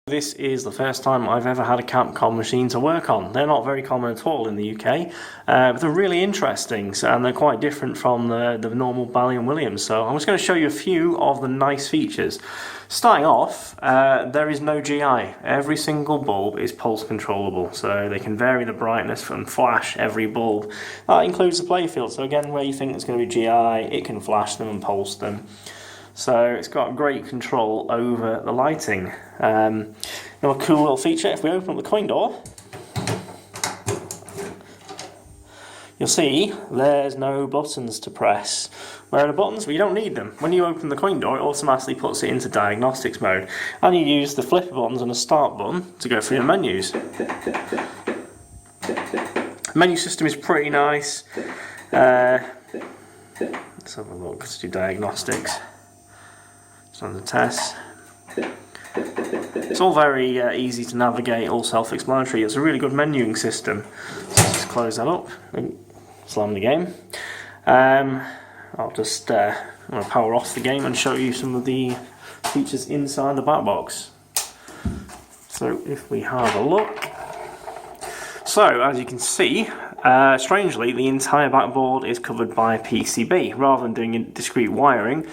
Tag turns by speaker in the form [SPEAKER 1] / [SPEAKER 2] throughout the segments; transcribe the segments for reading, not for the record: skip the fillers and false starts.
[SPEAKER 1] This is the first time I've ever had a Capcom machine to work on. They're not very common at all in the UK, but they're really interesting and they're quite different from the normal Bally & Williams. So I'm just going to show you a few of the nice features. Starting off, there is no GI. Every single bulb is pulse controllable, so they can vary the brightness and flash every bulb. That includes the playfield, so again, where you think there's going to be GI, it can flash them and pulse them. So it's got great control over the lighting. Another cool little feature, if we open up the coin door, you'll see there's no buttons to press. Where are the buttons? Well, you don't need them. When you open the coin door, it automatically puts it into diagnostics mode. And you use the flipper buttons and the start button to go through the menus. The menu system is pretty nice. Let's have a look, let's do diagnostics. On the test. It's all very easy to navigate, all self-explanatory. It's a really good menuing system. So let's just close that up and slam the game. I'll just I'm going to power off the game and show you some of the features inside the back box. So if we have a look. So as you can see, strangely the entire backboard is covered by PCB rather than doing discrete wiring.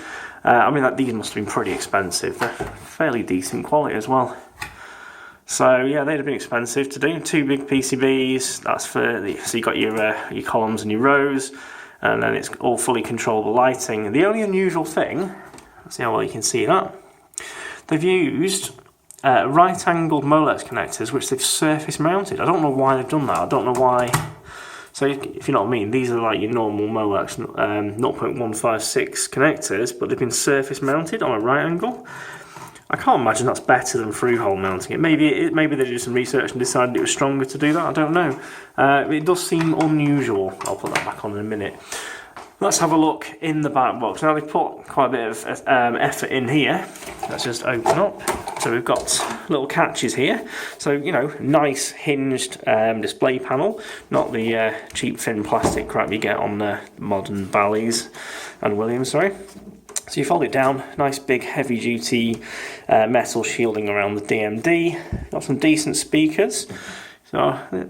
[SPEAKER 1] I mean, these must have been pretty expensive. They're fairly decent quality as well. So yeah, they'd have been expensive to do. Two big PCBs. That's for so you got your columns and your rows, and then it's all fully controllable lighting. The only unusual thing, let's see how well you can see that. They've used right-angled Molex connectors, which they've surface mounted. I don't know why they've done that. I don't know why. So if you know what I mean, these are like your normal Molex 0.156 connectors, but they've been surface mounted on a right angle. I can't imagine that's better than through-hole mounting it. Maybe they did some research and decided it was stronger to do that, I don't know. It does seem unusual. I'll put that back on in a minute. Let's have a look in the back box. Now they've put quite a bit of effort in here. Let's just open up. So we've got little catches here. So, you know, nice hinged display panel, not the cheap thin plastic crap you get on modern Ballys and Williams, sorry. So you fold it down, nice big heavy duty metal shielding around the DMD. Got some decent speakers. So,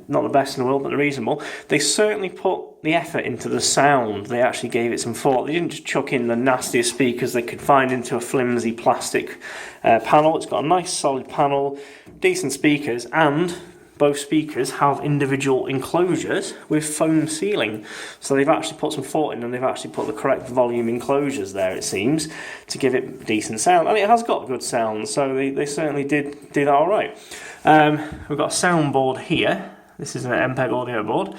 [SPEAKER 1] not the best in the world, but they're reasonable. They certainly put the effort into the sound. They actually gave it some thought. They didn't just chuck in the nastiest speakers they could find into a flimsy plastic panel. It's got a nice solid panel, decent speakers, and both speakers have individual enclosures with foam sealing. So they've actually put some thought in, and they've actually put the correct volume enclosures there, it seems, to give it decent sound. And it has got good sound, so they certainly did do that alright. We've got a soundboard here. This is an MPEG audio board,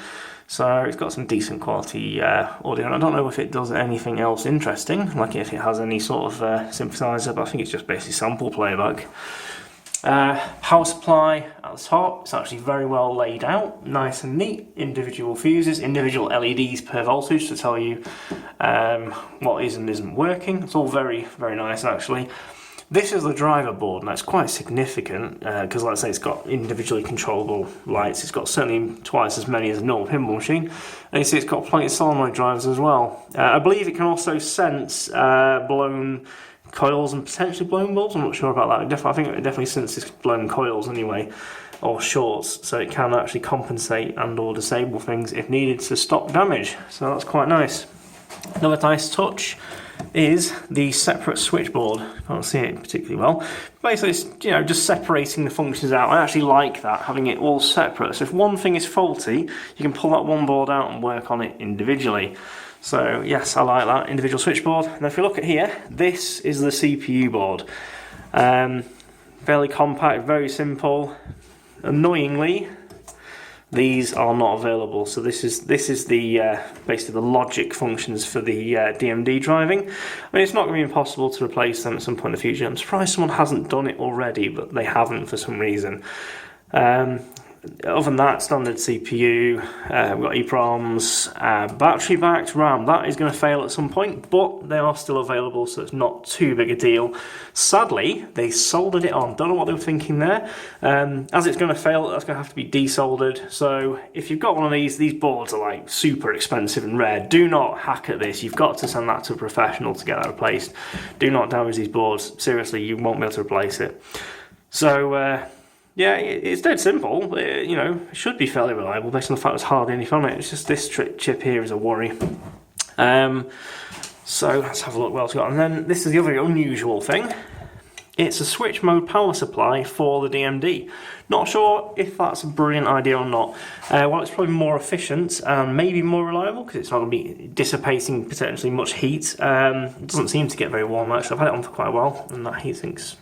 [SPEAKER 1] so it's got some decent quality audio. And I don't know if it does anything else interesting, like if it has any sort of synthesizer, but I think it's just basically sample playback. Power supply at the top. It's actually very well laid out, nice and neat. Individual fuses, individual LEDs per voltage to tell you what is and isn't working. It's all very, very nice actually. This is the driver board, and that's quite significant because, like I say, it's got individually controllable lights. It's got certainly twice as many as a normal pinball machine, and you see it's got plenty of solenoid drivers as well. I believe it can also sense blown coils and potentially blown bulbs. I'm not sure about that. I think it definitely senses blown coils anyway, or shorts, so it can actually compensate and or disable things if needed to stop damage. So that's quite nice. Another nice touch is the separate switchboard. Can't see it particularly well. Basically, it's, you know, just separating the functions out. I actually like that, having it all separate. So if one thing is faulty, you can pull that one board out and work on it individually. So yes, I like that individual switchboard. And if you look at here, this is the CPU board. Fairly compact, very simple. Annoyingly, these are not available. So this is the basically the logic functions for the DMD driving. I mean, it's not going to be impossible to replace them at some point in the future. I'm surprised someone hasn't done it already, but they haven't for some reason. Other than that, standard CPU, we've got EEPROMs, battery-backed RAM. That is going to fail at some point, but they are still available, so it's not too big a deal. Sadly, they soldered it on. Don't know what they were thinking there. As it's going to fail, that's going to have to be desoldered. So if you've got one of these boards are like super expensive and rare. Do not hack at this. You've got to send that to a professional to get that replaced. Do not damage these boards. Seriously, you won't be able to replace it. So yeah, it's dead simple. You know, it should be fairly reliable based on the fact there's hardly anything on it. It's just this chip here is a worry. So let's have a look what else we got. And then this is the other unusual thing. It's a switch mode power supply for the DMD. Not sure if that's a brilliant idea or not. Well, it's probably more efficient and maybe more reliable because it's not going to be dissipating potentially much heat. It doesn't seem to get very warm actually. I've had it on for quite a while and that heat sink's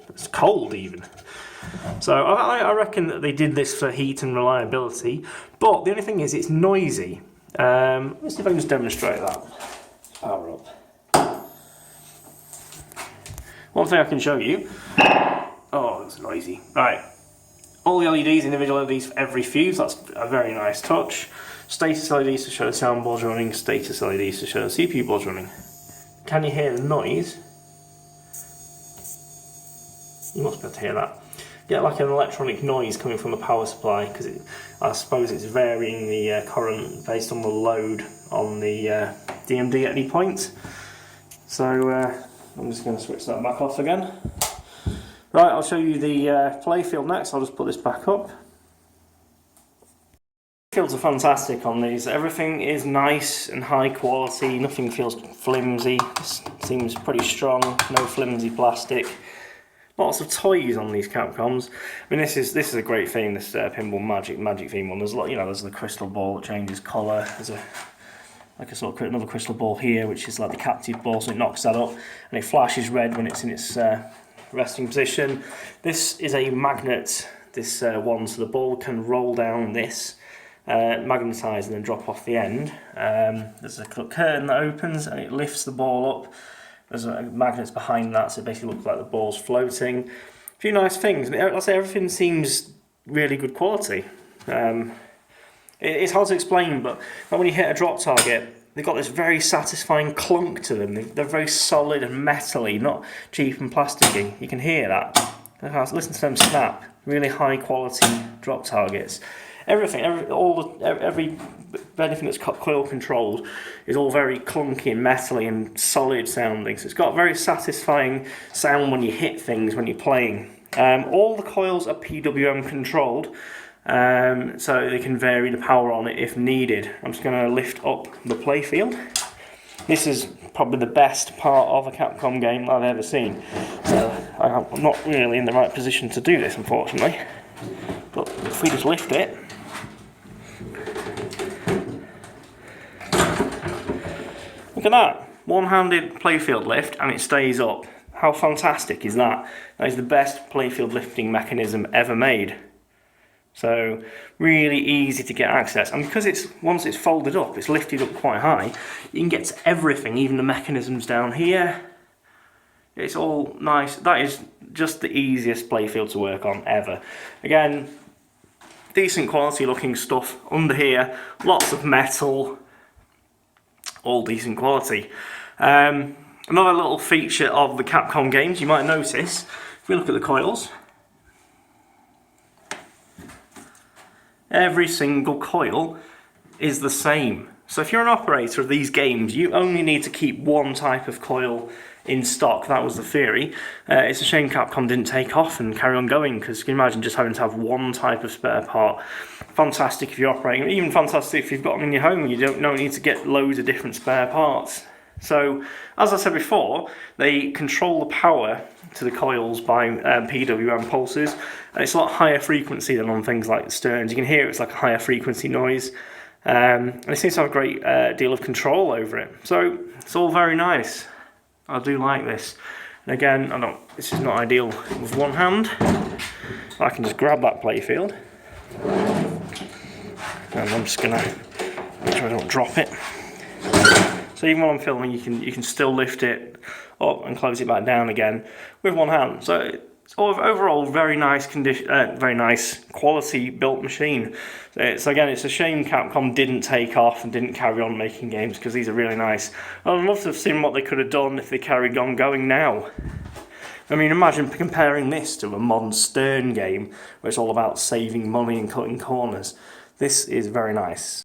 [SPEAKER 1] it's cold even. So I reckon that they did this for heat and reliability. But the only thing is it's noisy. Let's see if I can just demonstrate that. Power up. One thing I can show you. Oh, it's noisy. Right. All the LEDs, individual LEDs for every fuse. That's a very nice touch. Status LEDs to show the sound board's running. Status LEDs to show the CPU board's running. Can you hear the noise? You must be able to hear that. Get like an electronic noise coming from the power supply because I suppose it's varying the current based on the load on the DMD at any point. So I'm just going to switch that back off again. Right, I'll show you the playfield next. I'll just put this back up. Playfields are fantastic on these. Everything is nice and high quality. Nothing feels flimsy. This seems pretty strong. No flimsy plastic. Lots of toys on these Capcoms. I mean, this is a great theme. This Pinball Magic theme one. There's a lot, you know. There's the crystal ball that changes colour. There's like a sort of another crystal ball here, which is like the captive ball, so it knocks that up, and it flashes red when it's in its resting position. This is a magnet. This one, so the ball can roll down this, magnetise, and then drop off the end. There's a curtain that opens, and it lifts the ball up. There's magnets behind that, so it basically looks like the ball's floating. A few nice things. I mean, I'll say everything seems really good quality. It's hard to explain, but when you hit a drop target, they've got this very satisfying clunk to them. They're very solid and metally, not cheap and plasticky. You can hear that. Listen to them snap. Really high quality drop targets. Everything, anything that's coil controlled is all very clunky and metally and solid sounding. So it's got a very satisfying sound when you hit things when you're playing. All the coils are PWM controlled, so they can vary the power on it if needed. I'm just going to lift up the playfield. This is probably the best part of a Capcom game I've ever seen. So I'm not really in the right position to do this, unfortunately. But if we just lift it, look at that, one-handed playfield lift and it stays up. How fantastic is that? That is the best playfield lifting mechanism ever made. So really easy to get access, and because once it's folded up, it's lifted up quite high, you can get to everything, even the mechanisms down here. It's all nice. That is just the easiest playfield to work on ever. Again, decent quality looking stuff under here, lots of metal, all decent quality. Another little feature of the Capcom games you might notice, if we look at the coils, every single coil is the same. So if you're an operator of these games, you only need to keep one type of coil in stock. That was the theory. It's a shame Capcom didn't take off and carry on going, because you can imagine just having to have one type of spare part. Fantastic if you're operating, even fantastic if you've got them in your home and you don't need to get loads of different spare parts. So, as I said before, they control the power to the coils by PWM pulses, and it's a lot higher frequency than on things like the Sterns. You can hear it's like a higher frequency noise, and it seems to have a great deal of control over it. So, it's all very nice. I do like this. And again, this is not ideal with one hand. I can just grab that playfield, and I'm just going to make sure I don't drop it. So even while I'm filming, you can still lift it up and close it back down again with one hand. So it's overall very nice condition, very nice quality built machine. So again, it's a shame Capcom didn't take off and didn't carry on making games, because these are really nice. I'd love to have seen what they could have done if they carried on going now. I mean, imagine comparing this to a modern Stern game where it's all about saving money and cutting corners. This is very nice.